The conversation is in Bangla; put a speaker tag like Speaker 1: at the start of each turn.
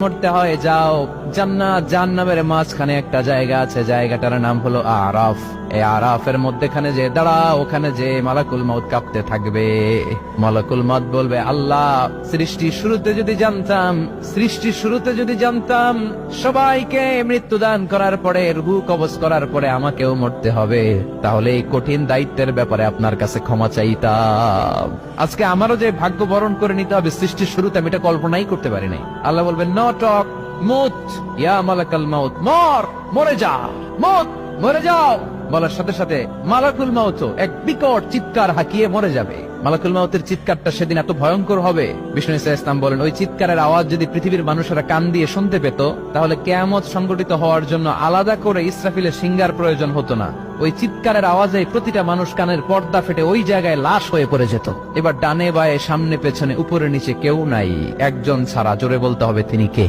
Speaker 1: মরতে হয় যাও, জান্নাত জাহান্নামের মাঝখানে একটা জায়গা আছে, জায়গাটার নাম হলো আরাফ। এই আরাফের মধ্যখানে যে দাঁড়াও, ওখানে যে মালাকুল মউত কাঁপতে থাকবে। মালাকুল মউত বলবে, আল্লাহ সৃষ্টির শুরুতে যদি জানতাম সবাইকে মৃত্যুদান করার পরে, রূহ কবজ করার পরে আমাকেও মরতে হবে, তাহলে এই কঠিন দায়িত্বের ব্যাপারে আপনার কাছে ক্ষমা চাইতাম। আজকে আমারও যে ভাগ্য বরণ করে নিতে হবে সৃষ্টির শুরুতে, আমি এটা কল্পনাই করতে পারি নাই। আল্লাহ বলবেন, নো টক, মুত ইয়া মালাকুল মউত, মরে যা, মরে যাও। বলার সাথে সাথে মালাকুল মউত এক বিকট চিৎকার হাঁকিয়ে মরে যাবে। মালাকুল মউতের চিৎকারটা সেদিন এত ভয়ঙ্কর হবে, বিষ্ণু ইসলাম বলেন, ওই চিৎকারের আওয়াজ যদি পৃথিবীর মানুষেরা কান দিয়ে শুনতে পেত, তাহলে কিয়ামত সংগঠিত হওয়ার জন্য আলাদা করে ইসরাফিলের সিঙ্গার প্রয়োজন হতো না। ওই চিৎকারের আওয়াজে প্রতিটা মানুষ কানের পর্দা ফেটে ওই জায়গায় লাশ হয়ে পড়ে যেত। এবার ডানে বায়ে সামনে পেছনে উপরে নিচে কেউ নাই, একজন ছাড়া। জোরে বলতে হবে, তিনি কে?